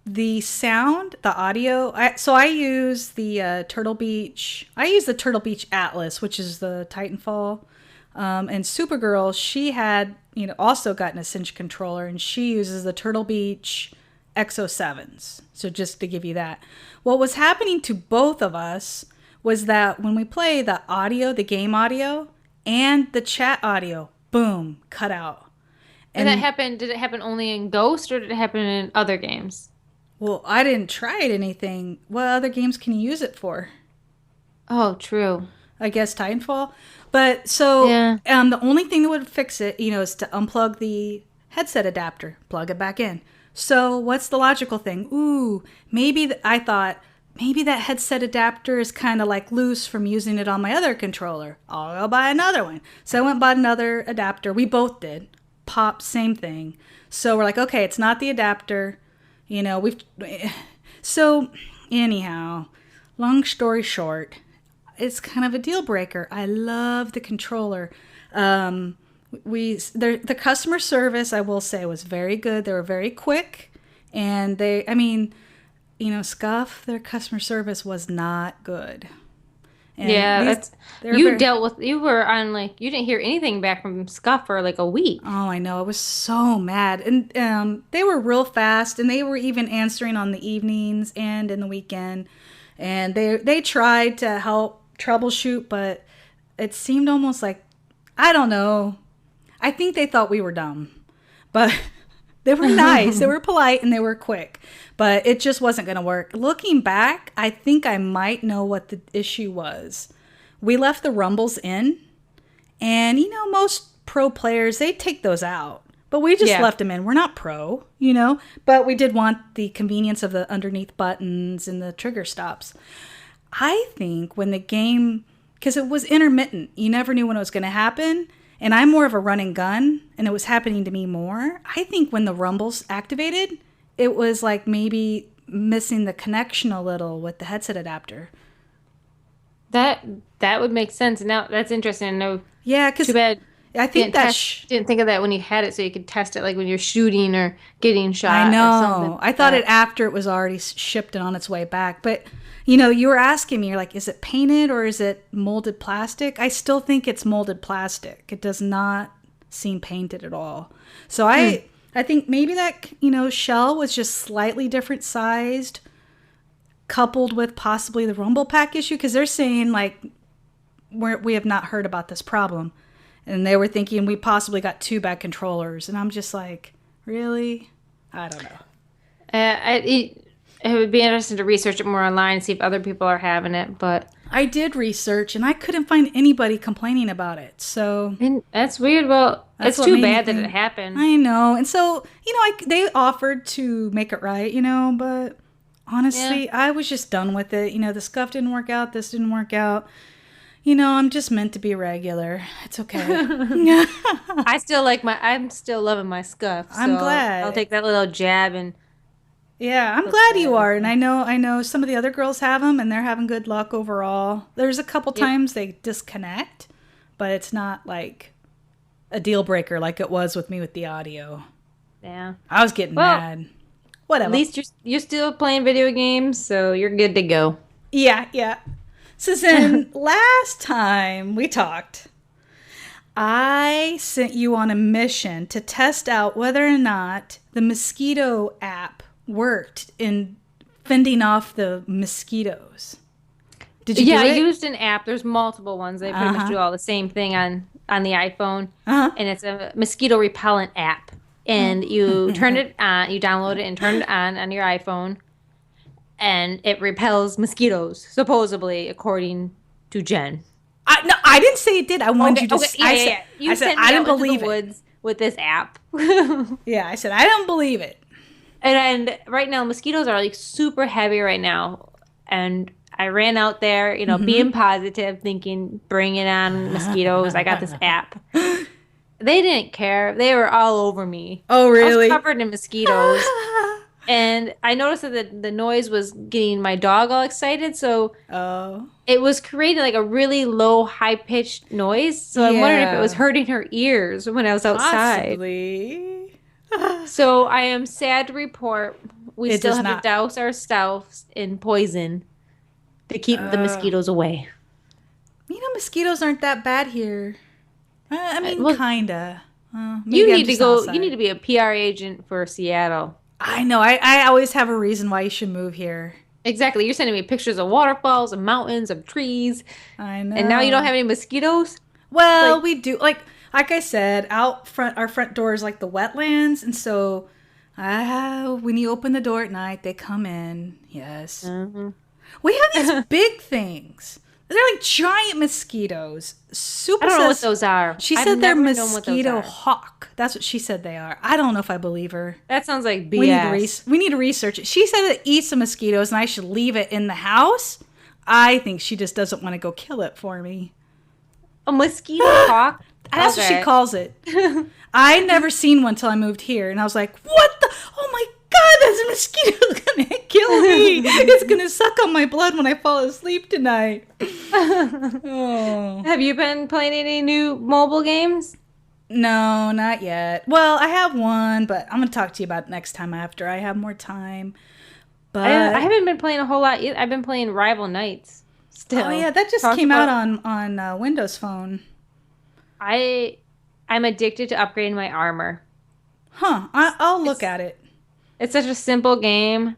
The sound, the audio, I use the Turtle Beach. I use the Turtle Beach Atlas, which is the Titanfall. And Supergirl, she had, also gotten a Cinch controller, and she uses the Turtle Beach X07s. So just to give you that. What was happening to both of us was that when we play, the audio, the game audio, and the chat audio, boom, cut out. And that happened, did it happen only in Ghost, or did it happen in other games? Well, I didn't try it anything. What other games can you use it for? Oh, true. I guess Titanfall. But so the only thing that would fix it, is to unplug the headset adapter, plug it back in. So what's the logical thing? I thought maybe that headset adapter is kind of loose from using it on my other controller. I'll go buy another one. So I went and bought another adapter. We both did. Pop, same thing. So we're like, okay, it's not the adapter. So anyhow, long story short, it's kind of a deal breaker. I love the controller. The customer service, I will say, was very good. They were very quick, and Scuff, their customer service was not good. And you were on you didn't hear anything back from Scuff for a week. Oh, I know. I was so mad. And they were real fast, and they were even answering on the evenings and in the weekend. And they tried to help troubleshoot, but it seemed almost like, I don't know. I think they thought we were dumb. But they were nice. They were polite, and they were quick. But it just wasn't going to work. Looking back, I think I might know what the issue was. We left the rumbles in, and most pro players, they take those out. But we just left them in. We're not pro, but we did want the convenience of the underneath buttons and the trigger stops. I think when the game, because it was intermittent, you never knew when it was going to happen. And I'm more of a run and gun, and it was happening to me more. I think when the rumbles activated, it was maybe missing the connection a little with the headset adapter. That would make sense. Now that's interesting. No, yeah, because too bad I think didn't think of that when you had it, so you could test it like when you're shooting or getting shot. I know. Or something I thought it after it was already shipped and on its way back. But, you were asking me, you're like, is it painted or is it molded plastic? I still think it's molded plastic. It does not seem painted at all. So I think maybe that, shell was just slightly different sized, coupled with possibly the rumble pack issue. Because they're saying, like, we have not heard about this problem. And they were thinking we possibly got 2 bad controllers. And I'm just like, really? I don't know. It would be interesting to research it more online and see if other people are having it. But I did research, and I couldn't find anybody complaining about it. So that's weird. Well, it's too bad that it happened. I know. And so, they offered to make it right, But honestly, I was just done with it. The scuff didn't work out. This didn't work out. I'm just meant to be regular. It's okay. I'm still loving my scuff. So I'm glad. I'll take that little jab and. Yeah, I'm glad you are. And I know some of the other girls have them and they're having good luck overall. There's a couple times they disconnect, but it's not like a deal breaker like it was with me with the audio. Yeah. I was getting mad. Whatever. At least you're still playing video games, so you're good to go. Yeah. So then last time we talked, I sent you on a mission to test out whether or not the mosquito app worked in fending off the mosquitoes. Did you do it? I used an app. There's multiple ones. They pretty much do all the same thing on the iPhone. And it's a mosquito repellent app. And you turn it on, you download it and turn it on your iPhone. And it repels mosquitoes, supposedly, according to Jen. I didn't say it did. I wanted you to. Yeah. You said I didn't believe the woods with this app. Yeah, I said I don't believe it. And right now, mosquitoes are like super heavy right now. And I ran out there, being positive, thinking, bring it on, mosquitoes. I got this app. They didn't care. They were all over me. Oh, really? I was covered in mosquitoes. And I noticed that the noise was getting my dog all excited. So it was creating like a really low, high-pitched noise. So I wondered if it was hurting her ears when I was outside. Possibly. So I am sad to report we still have to douse ourselves in poison to keep the mosquitoes away. Mosquitoes aren't that bad here. I mean, kinda. You need to go. You need to be a PR agent for Seattle. I know. I always have a reason why you should move here. Exactly. You're sending me pictures of waterfalls, of mountains, of trees. I know. And now you don't have any mosquitoes? Well, we do. Like I said, out front, our front door is like the wetlands. And so when you open the door at night, they come in. Yes. Mm-hmm. We have these big things. They're like giant mosquitoes. I don't know what those are. She said they're mosquito hawk. That's what she said they are. I don't know if I believe her. That sounds like BS. We need to research it. She said it eats the mosquitoes and I should leave it in the house. I think she just doesn't want to go kill it for me. A mosquito hawk? That's what she calls it. I never seen one till I moved here. And I was like, what the? Oh my God, that's a mosquito going to kill me. It's going to suck on my blood when I fall asleep tonight. Oh. Have you been playing any new mobile games? No, not yet. Well, I have one, but I'm going to talk to you about it next time after I have more time. But I haven't been playing a whole lot. I've been playing Rival Knights still. Oh, yeah, that just came out on Windows Phone. I'm addicted to upgrading my armor. Huh. I'll look at it. It's such a simple game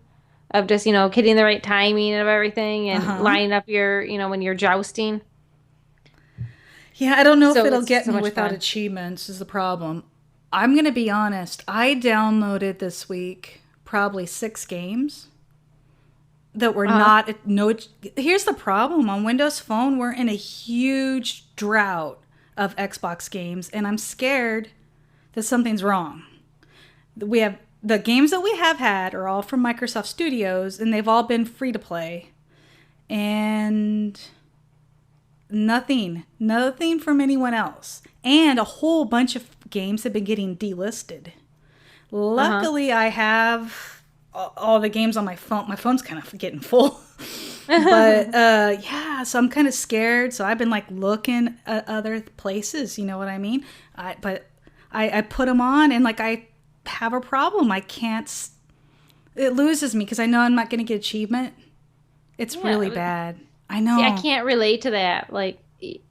of just, getting the right timing of everything and lining up your, when you're jousting. Yeah, I don't know if it'll get me without achievements is the problem. I'm going to be honest. I downloaded this week probably 6 games that were here's the problem. On Windows Phone, we're in a huge drought of Xbox games, and I'm scared that something's wrong. The games that we have had are all from Microsoft Studios, and they've all been free to play. And nothing from anyone else. And a whole bunch of games have been getting delisted. Luckily, I have all the games on my phone. My phone's kind of getting full. But yeah, so I'm kind of scared. So I've been like looking at other places. You know what I mean? But I put them on, and like I have a problem. I can't. It loses me because I know I'm not going to get achievement. It's really bad. I know. See, I can't relate to that. Like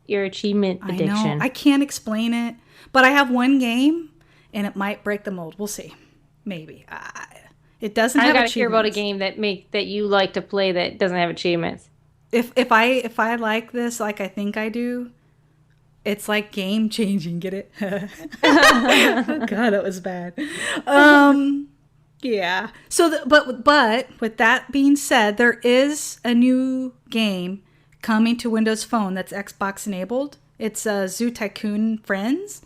your achievement addiction. I know. I can't explain it. But I have one game, and it might break the mold. We'll see. Maybe. It doesn't have achievements. I gotta hear about a game that you like to play that doesn't have achievements. If I like this like I think I do, it's like game changing. Get it? Oh God, that was bad. Yeah. So, but with that being said, there is a new game coming to Windows Phone that's Xbox enabled. It's Zoo Tycoon Friends.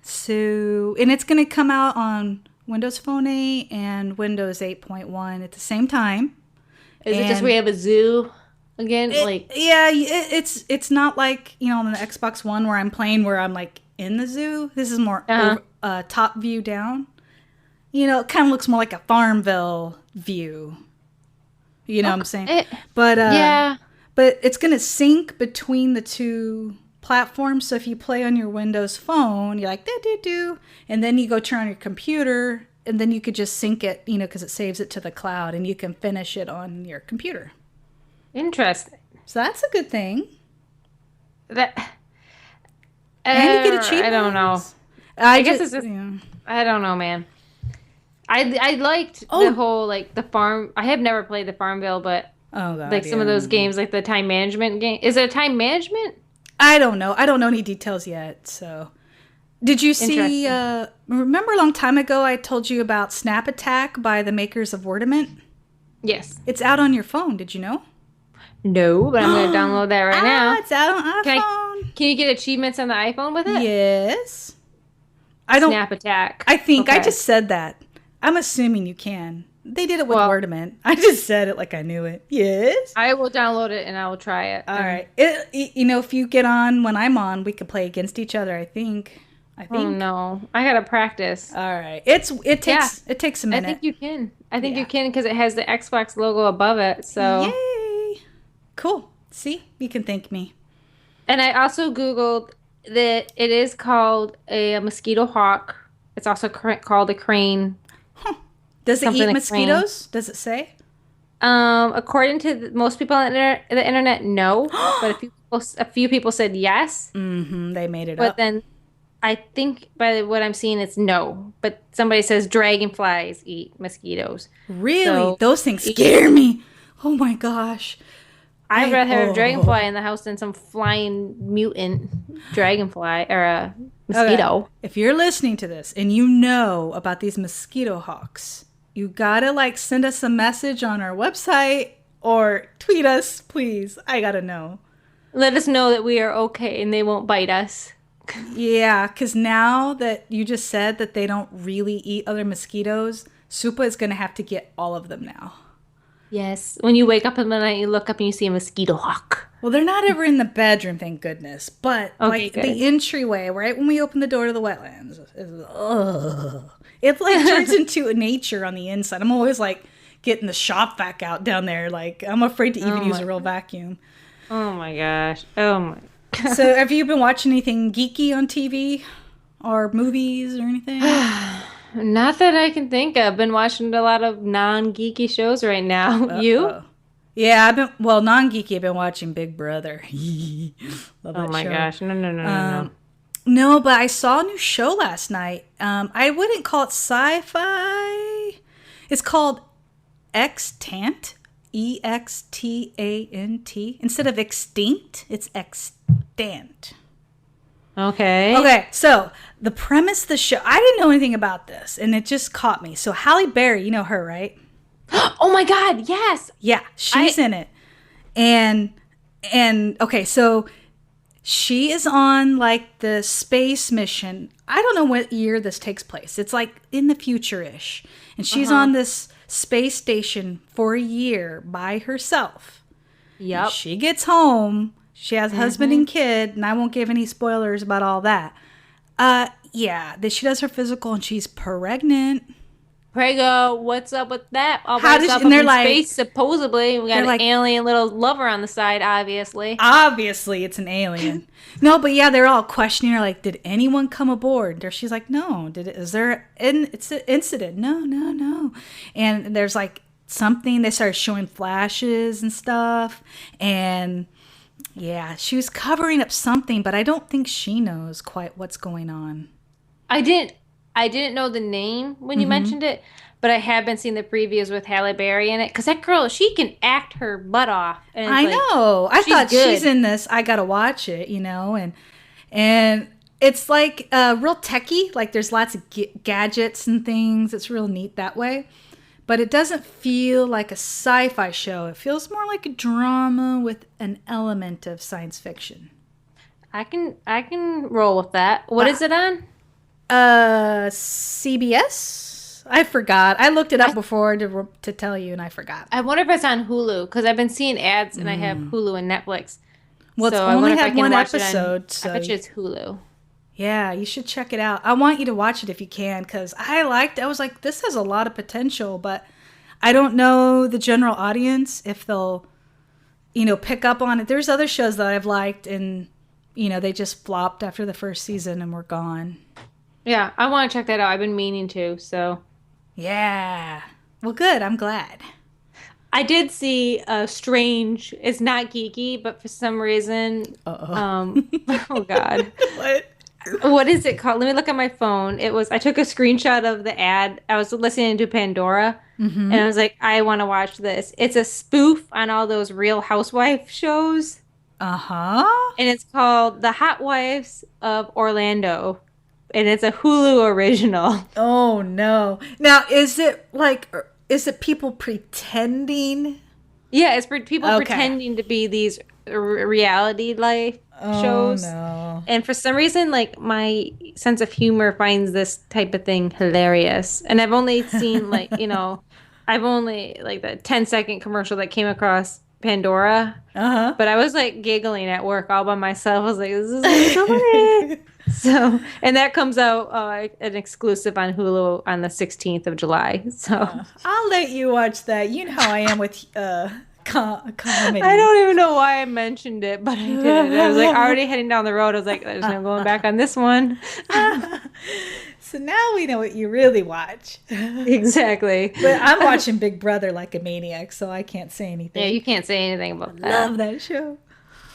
So, and it's going to come out on Windows Phone 8 and Windows 8.1 at the same time. Is it just we have a zoo again? It's not like, on the Xbox One where I'm playing where I'm like in the zoo. This is more top view down. It kind of looks more like a Farmville view. You know what I'm saying? But it's going to sync between the two platforms. So if you play on your Windows Phone, you're like, do, and then you go turn on your computer, and then you could just sync it, because it saves it to the cloud, and you can finish it on your computer. Interesting. So that's a good thing. And you get achievements. I don't know. I guess it's just, I don't know, man. I liked the whole, like, the farm. I have never played the Farmville, but some of those games, like the time management game. Is it a time management? I don't know. I don't know any details yet. So, did you see? Remember a long time ago I told you about Snap Attack by the makers of Wordament? Yes. It's out on your phone. Did you know? No, but I'm going to download that right now. It's out on iPhone. Can you get achievements on the iPhone with it? Yes. Snap Attack. I think I just said that. I'm assuming you can. They did it with Wordament. I just said it like I knew it. Yes. I will download it and I will try it. All right. If you get on when I'm on, we could play against each other, I think. Oh no. I got to practice. All right. It takes a minute. I think you can. You can because it has the Xbox logo above it. So yay. Cool. See? You can thank me. And I also Googled that it is called a mosquito hawk. It's also called a crane. Does it eat mosquitoes? Does it say? According to most people on the internet, no. But a few people said yes. Mm-hmm. They made it up. But then I think by what I'm seeing, it's no. But somebody says dragonflies eat mosquitoes. Really? So, those things scare me. Oh my gosh. I'd rather have a dragonfly in the house than some flying mutant dragonfly or a mosquito. Okay. If you're listening to this and you know about these mosquito hawks, you gotta send us a message on our website or tweet us, please. I gotta know. Let us know that we are okay and they won't bite us. Yeah, because now that you just said that they don't really eat other mosquitoes, Supa is gonna have to get all of them now. Yes. When you wake up in the night, you look up and you see a mosquito hawk. Well, they're not ever in the bedroom, thank goodness. But the entryway, right when we open the door to the wetlands, it turns into nature on the inside. I'm always getting the shop vac out down there. I'm afraid to even use a real vacuum. Oh my gosh. Oh my gosh. So have you been watching anything geeky on TV or movies or anything? Not that I can think of. I've been watching a lot of non-geeky shows right now. You? Yeah, non-geeky. I've been watching Big Brother. Love that show. Gosh. No. No, but I saw a new show last night. I wouldn't call it sci-fi. It's called Extant. EXTANT. Instead of extinct, it's extant. Okay, so the premise of the show, I didn't know anything about this, and it just caught me. So Halle Berry, you know her, right? Oh my God, yes. Yeah, she's in it. And okay, so she is on the space mission. I don't know what year this takes place. It's in the future-ish. And she's on this space station for a year by herself. Yep. And she gets home. She has a husband and kid, and I won't give any spoilers about all that. Yeah, she does her physical, and she's pregnant. Prego, what's up with that? All How by does itself and up they're in like space, supposedly. We got they're an like- alien little lover on the side, obviously. Obviously, it's an alien. No, but yeah, they're all questioning her, like, did anyone come aboard? Or she's like, no. Is there it's an incident? No. And there's like something. They started showing flashes and stuff, and yeah, she was covering up something, but I don't think she knows quite what's going on. I didn't know the name when you mentioned it, but I have been seeing the previews with Halle Berry in it, because that girl, she can act her butt off. And I know. I thought good. she's in this. I gotta watch it, and it's like real techie. Like there's lots of gadgets and things. It's real neat that way. But it doesn't feel like a sci-fi show. It feels more like a drama with an element of science fiction. I can roll with that. What is it on? CBS? I forgot. I looked it up before to tell you, and I forgot. I wonder if it's on Hulu, because I've been seeing ads, and I have Hulu and Netflix. Well, so it's only I had one watch episode. So I bet you it's Hulu. Yeah, you should check it out. I want you to watch it if you can, because I was like, this has a lot of potential, but I don't know the general audience if they'll, pick up on it. There's other shows that I've liked, and, they just flopped after the first season and were gone. Yeah, I want to check that out. I've been meaning to, so. Yeah. Well, good. I'm glad. I did see a strange, it's not geeky, but for some reason, oh God. What is it called? Let me look at my phone. I took a screenshot of the ad. I was listening to Pandora, and I was like, I want to watch this. It's a spoof on all those Real Housewife shows. Uh-huh. And it's called The Hot Wives of Orlando. And it's a Hulu original. Oh, no. Now, is it people pretending? Yeah, it's people pretending to be these reality life shows. No. And for some reason, like, my sense of humor finds this type of thing hilarious. And I've only seen, like, I've only, like, the 10-second commercial that came across Pandora. Uh-huh. But I was, like, giggling at work all by myself. I was like, this is so funny. So, and that comes out an exclusive on Hulu on the 16th of July. So I'll let you watch that. You know how I am with comedy. I don't even know why I mentioned it, but I did. I was like already heading down the road. I was like, there's no going back on this one. So now we know what you really watch. Exactly. But I'm watching Big Brother like a maniac, so I can't say anything. Yeah, you can't say anything about that. Love that show.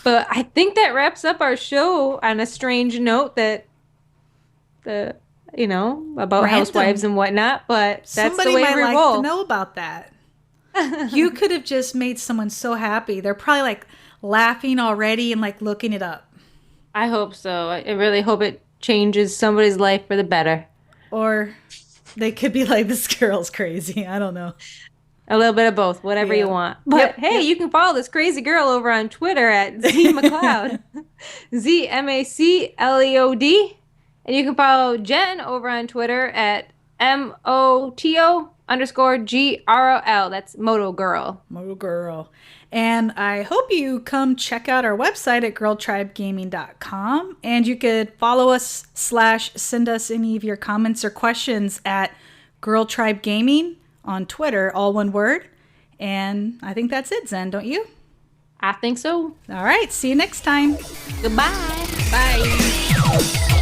But I think that wraps up our show on a strange note that about Random. housewives and whatnot. But that's Somebody the way might we like roll. to know about that. You could have just made someone so happy. They're probably like laughing already and like looking it up. I hope so. I really hope it changes somebody's life for the better. Or they could be like, this girl's crazy. I don't know. A little bit of both, whatever you want. But hey, you can follow this crazy girl over on Twitter at Z McLeod, ZMACLEOD. And you can follow Jen over on Twitter at MOTO_GROL. That's Moto Girl. Moto Girl. And I hope you come check out our website at girltribegaming.com. And you could follow us / send us any of your comments or questions at Girl Tribe Gaming on Twitter, all one word. And I think that's it, Zen, don't you? I think so. All right. See you next time. Goodbye. Bye.